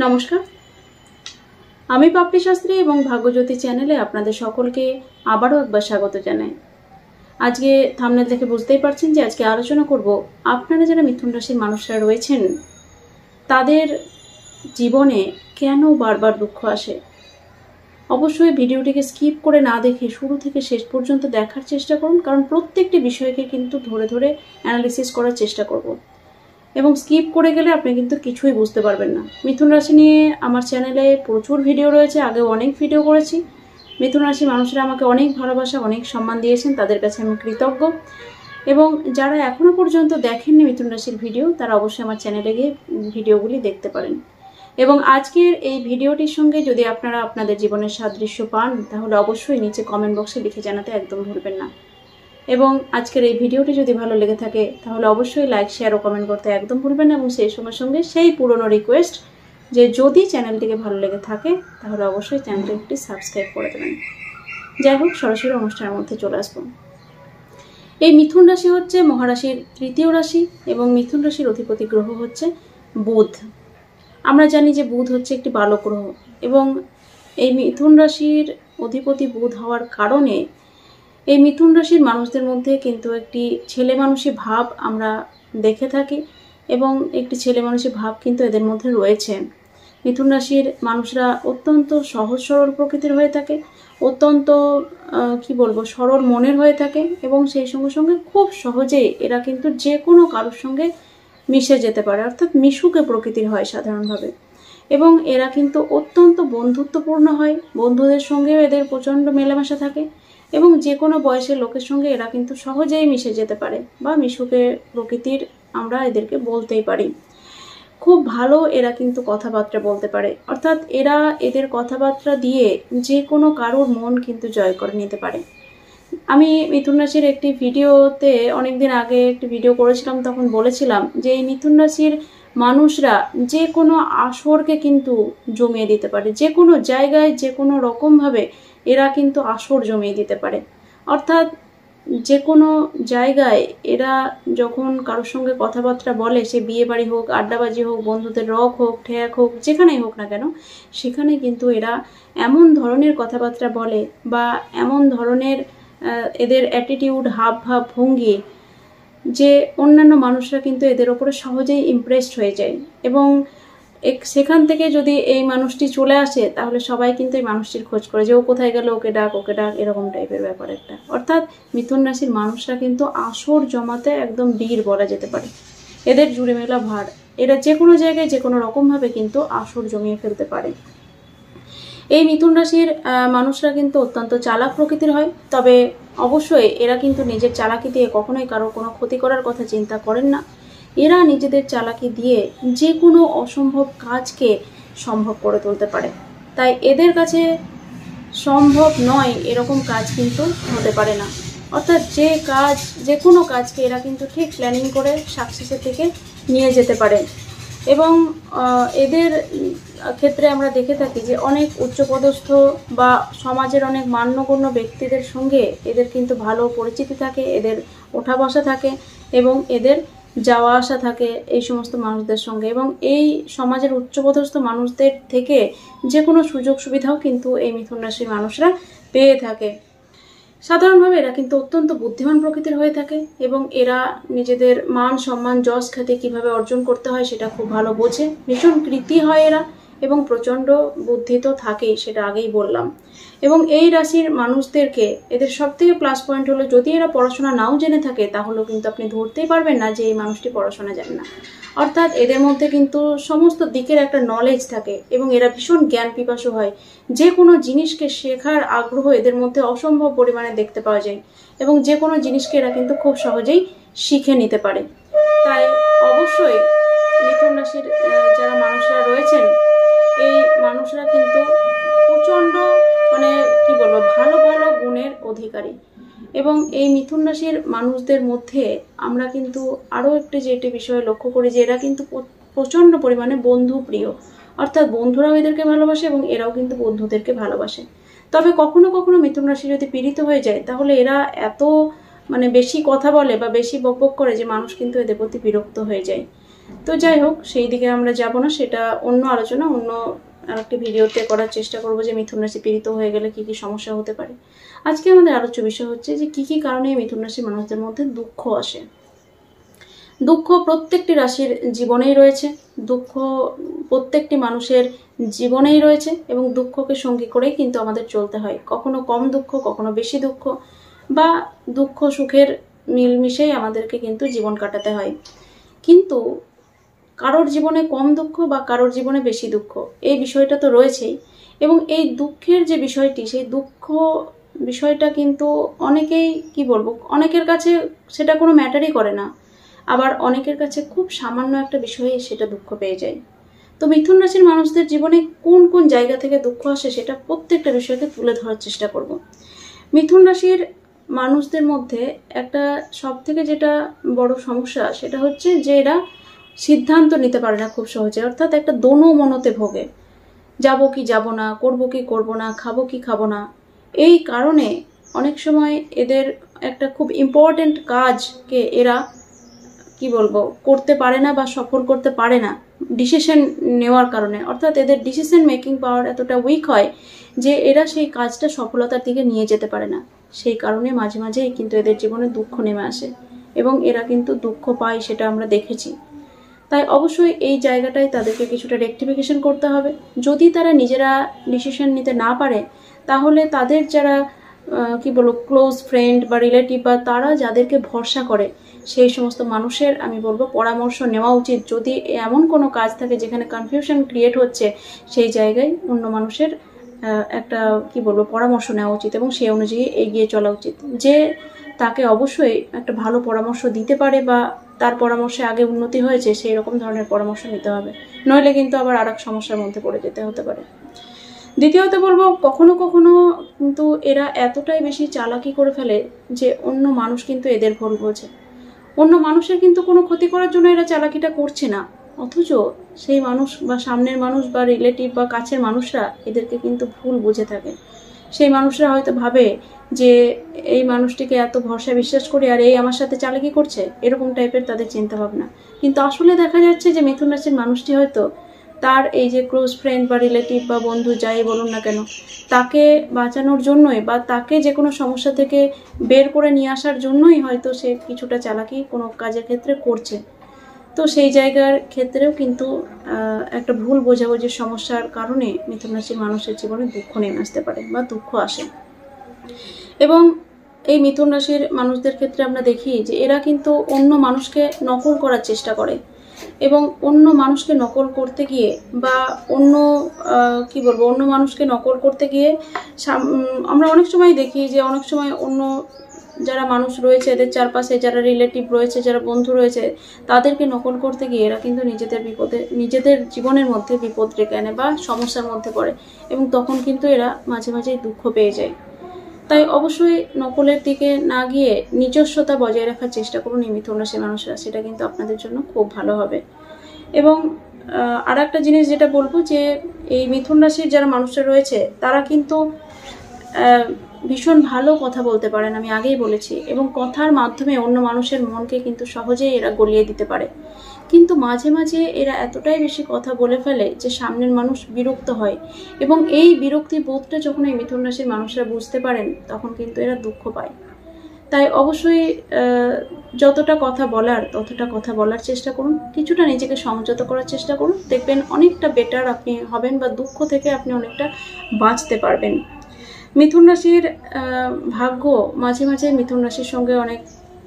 নমস্কার, আমি পাপড়ি শাস্ত্রী এবং ভাগ্যজ্যোতি চ্যানেলে আপনাদের সকলকে আবারও একবার স্বাগত জানাই। আজকে থাম্বনেল দেখে বুঝতেই পারছেন যে আজকে আলোচনা করব আপনারা যারা মিথুন রাশির মানুষরা রয়েছেন তাদের জীবনে কেন বারবার দুঃখ আসে। অবশ্যই ভিডিওটিকে স্কিপ করে না দেখে শুরু থেকে শেষ পর্যন্ত দেখার চেষ্টা করুন, কারণ প্রত্যেকটি বিষয়কে কিন্তু ধরে ধরে অ্যানালিসিস করার চেষ্টা করব এবং স্কিপ করে গেলে আপনি কিন্তু কিছুই বুঝতে পারবেন না। মিথুন রাশি নিয়ে আমার চ্যানেলে প্রচুর ভিডিও রয়েছে, আগেও অনেক ভিডিও করেছি। মিথুন রাশির মানুষরা আমাকে অনেক ভালোবাসা, অনেক সম্মান দিয়েছেন, তাদের কাছে আমি কৃতজ্ঞ। এবং যারা এখনও পর্যন্ত দেখেননি মিথুন রাশির ভিডিও, তারা অবশ্যই আমার চ্যানেলে গিয়ে ভিডিওগুলি দেখতে পারেন। এবং আজকের এই ভিডিওটির সঙ্গে যদি আপনারা আপনাদের জীবনের সাদৃশ্য পান তাহলে অবশ্যই নিচে কমেন্ট বক্সে লিখে জানাতে একদম ভুলবেন না। এবং আজকের এই ভিডিওটি যদি ভালো লেগে থাকে তাহলে অবশ্যই লাইক, শেয়ার ও কমেন্ট করতে একদম ভুলবেন না। এবং সেই সঙ্গে সঙ্গে সেই পুরনো রিকোয়েস্ট যে যদি চ্যানেলটিকে ভালো লেগে থাকে তাহলে অবশ্যই চ্যানেলটি একটি সাবস্ক্রাইব করে দেবেন। যাই হোক, সরাসরি অনুষ্ঠানের মধ্যে চলে আসবো। এই মিথুন রাশি হচ্ছে মহারাশির তৃতীয় রাশি এবং মিথুন রাশির অধিপতি গ্রহ হচ্ছে বুধ। আমরা জানি যে বুধ হচ্ছে একটি বালক গ্রহ এবং এই মিথুন রাশির অধিপতি বুধ হওয়ার কারণে এই মিথুন রাশির মানুষদের মধ্যে কিন্তু একটি ছেলে মানুষী ভাব আমরা দেখে থাকি এবং একটি ছেলে মানুষী ভাব কিন্তু এদের মধ্যে রয়েছে। মিথুন রাশির মানুষরা অত্যন্ত সহজ সরল প্রকৃতির হয়ে থাকে, অত্যন্ত সরল মনের হয়ে থাকে এবং সেই সঙ্গে সঙ্গে খুব সহজেই এরা কিন্তু যে কোনো কারোর সঙ্গে মিশে যেতে পারে, অর্থাৎ মিশুকে প্রকৃতির হয় সাধারণভাবে। এবং এরা কিন্তু অত্যন্ত বন্ধুত্বপূর্ণ হয়, বন্ধুদের সঙ্গেও এদের প্রচণ্ড মেলামেশা থাকে এবং যে কোনো বয়সের লোকের সঙ্গে এরা কিন্তু সহজেই মিশে যেতে পারে বা মিশুকে প্রকৃতির আমরা এদেরকে বলতেই পারি। খুব ভালো এরা কিন্তু কথাবার্তা বলতে পারে, অর্থাৎ এরা এদের কথাবার্তা দিয়ে যে কোনো কারোর মন কিন্তু জয় করে নিতে পারে। আমি মিথুন রাশির একটি ভিডিওতে অনেকদিন আগে একটি ভিডিও করেছিলাম, তখন বলেছিলাম যে এই মিথুন রাশির মানুষরা যে কোনো আসরকে কিন্তু জমিয়ে দিতে পারে, যে কোনো জায়গায় যে কোনো রকমভাবে এরা কিন্তু আসর জমিয়ে দিতে পারে। অর্থাৎ যে কোনো জায়গায় এরা যখন কারোর সঙ্গে কথাবার্তা বলে, সে বিয়ে বাড়ি হোক, আড্ডাবাজি হোক, বন্ধুদের রক হোক, ঠেক হোক, যেখানেই হোক না কেন, সেখানে কিন্তু এরা এমন ধরনের কথাবার্তা বলে বা এমন ধরনের এদের অ্যাটিটিউড, হাব ভাব, ভঙ্গি যে অন্যান্য মানুষরা কিন্তু এদের ওপরে সহজেই ইমপ্রেসড হয়ে যায়। এবং সেখান থেকে যদি এই মানুষটি চলে আসে তাহলে সবাই কিন্তু এই মানুষটির খোঁজ করে যে ও কোথায় গেল, ওকে ডাক, এরকম টাইপের ব্যাপার একটা। অর্থাৎ মিথুন রাশির মানুষরা কিন্তু আসর জমাতে একদম বীর বলা যেতে পারে। এদের জুড়ে মেলা ভার, এরা যে কোনো জায়গায় যে কোনো রকমভাবে কিন্তু আসর জমিয়ে ফেলতে পারে। এই মিথুন রাশির মানুষরা কিন্তু অত্যন্ত চালাক প্রকৃতির হয়, তবে অবশ্যই এরা কিন্তু নিজের চালাকি দিয়ে কখনোই কারো কোনো ক্ষতি করার কথা চিন্তা করেন না। এরা নিজেদের চালাকি দিয়ে যে কোনো অসম্ভব কাজকে সম্ভব করে তুলতে পারে, তাই এদের কাছে সম্ভব নয় এরকম কাজ কিন্তু হতে পারে না। অর্থাৎ যে কোনো কাজকে এরা কিন্তু ঠিক প্ল্যানিং করে সাকসেসের দিকে নিয়ে যেতে পারে। এবং এদের ক্ষেত্রে আমরা দেখে থাকি যে অনেক উচ্চপদস্থ বা সমাজের অনেক মান্যগণ্য ব্যক্তিদের সঙ্গে এদের কিন্তু ভালো পরিচিতি থাকে, এদের ওঠা বসা থাকে এবং এদের যাওয়া আসা থাকে এই সমস্ত মানুষদের সঙ্গে। এবং এই সমাজের উচ্চপদস্থ মানুষদের থেকে যে কোনো সুযোগ সুবিধাও কিন্তু এই মিথুন রাশির মানুষরা পেয়ে থাকে। সাধারণভাবে এরা কিন্তু অত্যন্ত বুদ্ধিমান প্রকৃতির হয়ে থাকে এবং এরা নিজেদের মান, সম্মান, যশ, খ্যাতি কীভাবে অর্জন করতে হয় সেটা খুব ভালো বোঝে। ভীষণ কৃতী হয় এরা এবং প্রচণ্ড বুদ্ধি তো থাকেই, সেটা আগেই বললাম। এবং এই রাশির মানুষদেরকে এদের সবথেকে প্লাস পয়েন্ট হলো, যদি এরা পড়াশোনা নাও জেনে থাকে তাহলেও কিন্তু আপনি ধরতেই পারবেন না যে এই মানুষটি পড়াশোনা জানে না। অর্থাৎ এদের মধ্যে কিন্তু সমস্ত দিকের একটা নলেজ থাকে এবং এরা ভীষণ জ্ঞান পিপাসু হয়। যে কোনো জিনিসকে শেখার আগ্রহ এদের মধ্যে অসম্ভব পরিমাণে দেখতে পাওয়া যায় এবং যে কোনো জিনিসকে এরা কিন্তু খুব সহজেই শিখে নিতে পারে। তাই অবশ্যই মিথুন রাশির যারা মানুষরা রয়েছেন এই মানুষরা কিন্তু প্রচণ্ড ভালো ভালো গুণের অধিকারী। এবং এই মিথুন রাশির মানুষদের মধ্যে আমরা কিন্তু আরও যেটি বিষয় লক্ষ্য করি যে এরা কিন্তু প্রচণ্ড পরিমাণে বন্ধু প্রিয়, অর্থাৎ বন্ধুরাও এদেরকে ভালোবাসে এবং এরাও কিন্তু বন্ধুদেরকে ভালোবাসে। তবে কখনো কখনো মিথুন রাশি যদি পীড়িত হয়ে যায় তাহলে এরা এত বেশি কথা বলে বা বেশি বকবক করে যে মানুষ কিন্তু এদের প্রতি বিরক্ত হয়ে যায়। তো যাই হোক, সেই দিকে আমরা যাব না, সেটা অন্য আলোচনা, অন্য আরেকটি ভিডিওতে করার চেষ্টা করব যে মিথুন রাশি পীড়িত হয়ে গেলে কি কি সমস্যা হতে পারে। আজকে আমাদের আলোচ্য বিষয় হচ্ছে যে কি কি কারণে মিথুন রাশির মানুষদের মধ্যে দুঃখ আসে। দুঃখ প্রত্যেকটি রাশির জীবনেই রয়েছে, দুঃখ প্রত্যেকটি মানুষের জীবনেই রয়েছে, এবং দুঃখকে সঙ্গী করেই কিন্তু আমাদের চলতে হয়। কখনো কম দুঃখ, কখনো বেশি দুঃখ, বা দুঃখ সুখের মিলমিশেই আমাদেরকে কিন্তু জীবন কাটাতে হয়। কিন্তু কারোর জীবনে কম দুঃখ বা কারোর জীবনে বেশি দুঃখ, এই বিষয়টা তো রয়েছেই। এবং এই দুঃখের যে বিষয়টি, সেই দুঃখ বিষয়টা কিন্তু অনেকেই, কি বলবো, অনেকের কাছে সেটা কোনো ম্যাটারই করে না, আবার অনেকের কাছে খুব সামান্য একটা বিষয়ে সেটা দুঃখ পেয়ে যায়। তো মিথুন রাশির মানুষদের জীবনে কোন কোন জায়গা থেকে দুঃখ আসে সেটা প্রত্যেকটা বিষয়কে তুলে ধরার চেষ্টা করব। মিথুন রাশির মানুষদের মধ্যে একটা সব থেকে যেটা বড় সমস্যা, সেটা হচ্ছে যে এরা সিদ্ধান্ত নিতে পারে না খুব সহজে, অর্থাৎ একটা দোনো মনোতে ভোগে। যাব কি যাব না, করব কি করব না, খাবো কি খাবো না। এই কারণে অনেক সময় এদের একটা খুব ইম্পর্টেন্ট কাজকে এরা, কি বলবো, করতে পারে না বা সফল করতে পারে না ডিসিশন নেওয়ার কারণে। অর্থাৎ এদের ডিসিশন মেকিং পাওয়ার এতটা উইক হয় যে এরা সেই কাজটা সফলতার দিকে নিয়ে যেতে পারে না। সেই কারণে মাঝে মাঝেই কিন্তু এদের জীবনে দুঃখ নেমে আসে, এবং এরা কিন্তু দুঃখ পায়, সেটা আমরা দেখেছি। তাই অবশ্যই এই জায়গাটায় তাদেরকে কিছুটা রেকটিফিকেশন করতে হবে। যদি তারা নিজেরা ডিসিশন নিতে না পারে, তাহলে তাদের যারা কি বলবো ক্লোজ ফ্রেন্ড বা রিলেটিভ, বা তারা যাদেরকে ভরসা করে, সেই সমস্ত মানুষের আমি বলবো পরামর্শ নেওয়া উচিত। যদি এমন কোনো কাজ থাকে যেখানে কনফিউশন ক্রিয়েট হচ্ছে, সেই জায়গায় অন্য মানুষের একটা, কি বলবো, পরামর্শ নেওয়া উচিত, এবং সেই অনুযায়ী এগিয়ে চলা উচিত। যে তাকে অবশ্যই একটা ভালো পরামর্শ দিতে পারে, বা তার পরামর্শে আগে উন্নতি হয়েছে, সেই রকম ধরনের পরামর্শ নিতে হবে। নইলে কিন্তু আবার আরেক সমস্যার মধ্যে পড়ে যেতে হতে পারে। দ্বিতীয়ত বলবো, কখনো কখনো কিন্তু এরা এতটাই বেশি চালাকি করে ফেলে যে অন্য মানুষ কিন্তু এদের ভুল বোঝে। অন্য মানুষের কিন্তু কোনো ক্ষতি করার জন্য এরা চালাকিটা করছে না, অথচ সেই মানুষ বা সামনের মানুষ বা রিলেটিভ বা কাছের মানুষরা এদেরকে কিন্তু ভুল বুঝে থাকে। সেই মানুষরা হয়তো ভাবে যে এই মানুষটিকে এত ভরসা বিশ্বাস করি, আর এই আমার সাথে চালাকি করছে, এরকম টাইপের তাদের চিন্তা ভাবনা। কিন্তু আসলে দেখা যাচ্ছে যে মিথুন রাশির মানুষটি হয়তো তার এই যে ক্লোজ ফ্রেন্ড বা রিলেটিভ বা বন্ধু যাই বলুন না কেন, তাকে বাঁচানোর জন্যই বা তাকে যে কোনো সমস্যা থেকে বের করে নিয়ে আসার জন্যই হয়তো সে কিছুটা চালাকি কোনো কাজের ক্ষেত্রে করছে। তো সেই জায়গার ক্ষেত্রেও কিন্তু একটা ভুল বোঝাবুঝির সমস্যার কারণে মিথুন রাশির মানুষের জীবনে দুঃখ নেমে আসতে পারে বা দুঃখ আসে। এবং এই মিথুন রাশির মানুষদের ক্ষেত্রে আমরা দেখি যে এরা কিন্তু অন্য মানুষকে নকল করার চেষ্টা করে, এবং অন্য মানুষকে নকল করতে গিয়ে বা অন্য কি বলবো অন্য মানুষকে নকল করতে গিয়ে আমরা অনেক সময় দেখি যে অনেক সময় অন্য যারা মানুষ রয়েছে এদের চারপাশে, যারা রিলেটিভ রয়েছে, যারা বন্ধু রয়েছে, তাদেরকে নকল করতে গিয়ে এরা কিন্তু নিজেদের জীবনের মধ্যে বিপদ ডেকে আনে বা সমস্যার মধ্যে পড়ে, এবং তখন কিন্তু এরা মাঝে মাঝেই দুঃখ পেয়ে যায়। তাই অবশ্যই নকলের দিকে না গিয়ে নিজস্বতা বজায় রাখার চেষ্টা করুন এই মিথুন রাশির মানুষরা, সেটা কিন্তু আপনাদের জন্য খুব ভালো হবে। এবং আর একটা জিনিস যেটা বলবো, যে এই মিথুন রাশির যারা মানুষরা রয়েছে তারা কিন্তু ভীষণ ভালো কথা বলতে পারেন, আমি আগেই বলেছি, এবং কথার মাধ্যমে অন্য মানুষের মনকে কিন্তু সহজেই এরা গলিয়ে দিতে পারে। কিন্তু মাঝে মাঝে এরা এতটাই বেশি কথা বলে ফেলে যে সামনের মানুষ বিরক্ত হয়, এবং এই বিরক্তি বোধটা যখন এই মিথুন রাশির মানুষরা বুঝতে পারেন, তখন কিন্তু এরা দুঃখ পায়। তাই অবশ্যই যতটা কথা বলার ততটা কথা বলার চেষ্টা করুন, কিছুটা নিজেকে সংযত করার চেষ্টা করুন, দেখবেন অনেকটা বেটার আপনি হবেন, বা দুঃখ থেকে আপনি অনেকটা বাঁচতে পারবেন। মিথুন রাশির ভাগ্য মাঝে মাঝে মিথুন রাশির সঙ্গে অনেক,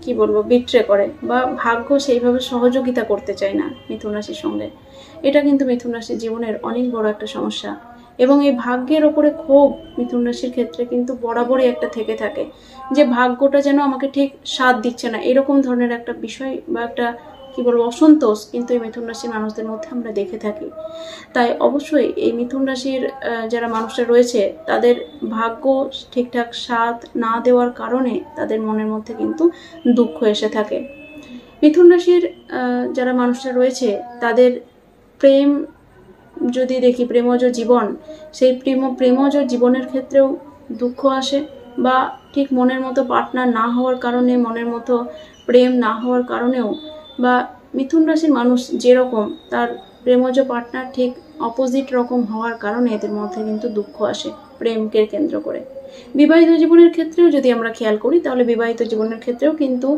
কি বলবো, বিট্রে করে, বা ভাগ্য সেইভাবে সহযোগিতা করতে চায় না মিথুন রাশির সঙ্গে। এটা কিন্তু মিথুন রাশির জীবনের অনেক বড় একটা সমস্যা, এবং এই ভাগ্যের ওপরে ক্ষোভ মিথুন রাশির ক্ষেত্রে কিন্তু বরাবরই একটা থেকে থাকে, যে ভাগ্যটা যেন আমাকে ঠিক সাথ দিচ্ছে না, এরকম ধরনের একটা বিষয় বা একটা, কি বলবো, অসন্তোষ কিন্তু এই মিথুন রাশির মানুষদের মধ্যে আমরা দেখে থাকি। তাই অবশ্যই এই মিথুন রাশির যারা মানুষরা রয়েছে, তাদের ভাগ্য ঠিকঠাক সাথ না দেওয়ার কারণে তাদের মনের মধ্যে কিন্তু দুঃখ এসে থাকে। মিথুন রাশির যারা মানুষরা রয়েছে, তাদের প্রেম যদি দেখি, প্রেমজ জীবন, সেই প্রেমজ জীবনের ক্ষেত্রেও দুঃখ আসে, বা ঠিক মনের মতো পার্টনার না হওয়ার কারণে, মনের মতো প্রেম না হওয়ার কারণেও, বা মিথুন রাশির মানুষ যেরকম, তার প্রেমজ পার্টনার ঠিক অপোজিট রকম হওয়ার কারণে এদের মধ্যে কিন্তু দুঃখ আসে প্রেমকে কেন্দ্র করে। বিবাহিত জীবনের ক্ষেত্রেও যদি আমরা খেয়াল করি, তাহলে বিবাহিত জীবনের ক্ষেত্রেও কিন্তু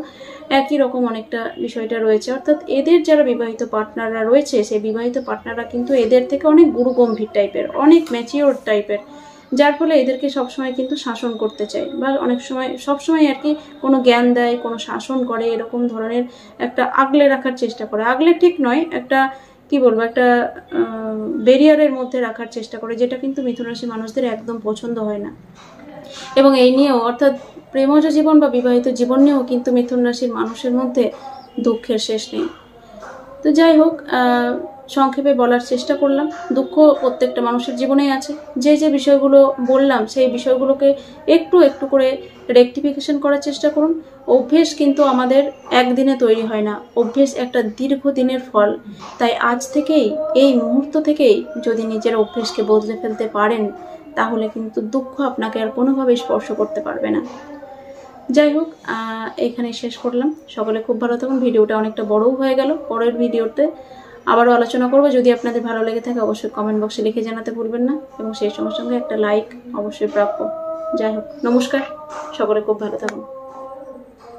একই রকম অনেকটা বিষয়টা রয়েছে। অর্থাৎ এদের যারা বিবাহিত পার্টনাররা রয়েছে, সেই বিবাহিত পার্টনাররা কিন্তু এদের থেকে অনেক গুরুগম্ভীর টাইপের, অনেক ম্যাচিওর টাইপের, যার ফলে এদেরকে সবসময় কিন্তু শাসন করতে চায়, বা অনেক সময় সবসময় আর কি কোনো জ্ঞান দেয়, কোনো শাসন করে, এরকম ধরনের একটা আগলে রাখার চেষ্টা করে। আগলে ঠিক নয়, একটা কি বলবো, একটা ব্যারিয়ারের মধ্যে রাখার চেষ্টা করে, যেটা কিন্তু মিথুন রাশি মানুষদের একদম পছন্দ হয় না। এবং এই নিয়েও, অর্থাৎ প্রেমজ জীবন বা বিবাহিত জীবন নিয়েও কিন্তু মিথুন রাশির মানুষের মধ্যে দুঃখের শেষ নেই। তো যাই হোক, সংক্ষেপে বলার চেষ্টা করলাম। দুঃখ প্রত্যেকটা মানুষের জীবনেই আছে। যে যে বিষয়গুলো বললাম, সেই বিষয়গুলোকে একটু একটু করে রেকটিফিকেশন করার চেষ্টা করুন। অভ্যেস কিন্তু আমাদের একদিনে তৈরি হয় না, অভ্যেস একটা দীর্ঘদিনের ফল। তাই আজ থেকেই, এই মুহূর্ত থেকেই যদি নিজের অভ্যেসকে বদলে ফেলতে পারেন, তাহলে কিন্তু দুঃখ আপনাকে আর কোনোভাবেই স্পর্শ করতে পারবে না। যাই হোক, এখানে শেষ করলাম। সকলে খুব ভালো থাকুন। ভিডিওটা অনেকটা বড়ও হয়ে গেল। পরের ভিডিওতে আবারও আলোচনা করবো। যদি আপনাদের ভালো লেগে থাকে অবশ্যই কমেন্ট বক্সে লিখে জানাতে ভুলবেন না, এবং সেই সঙ্গে সঙ্গে একটা লাইক অবশ্যই প্রাপ্য। যাই হোক, নমস্কার, সকলে খুব ভালো থাকুন।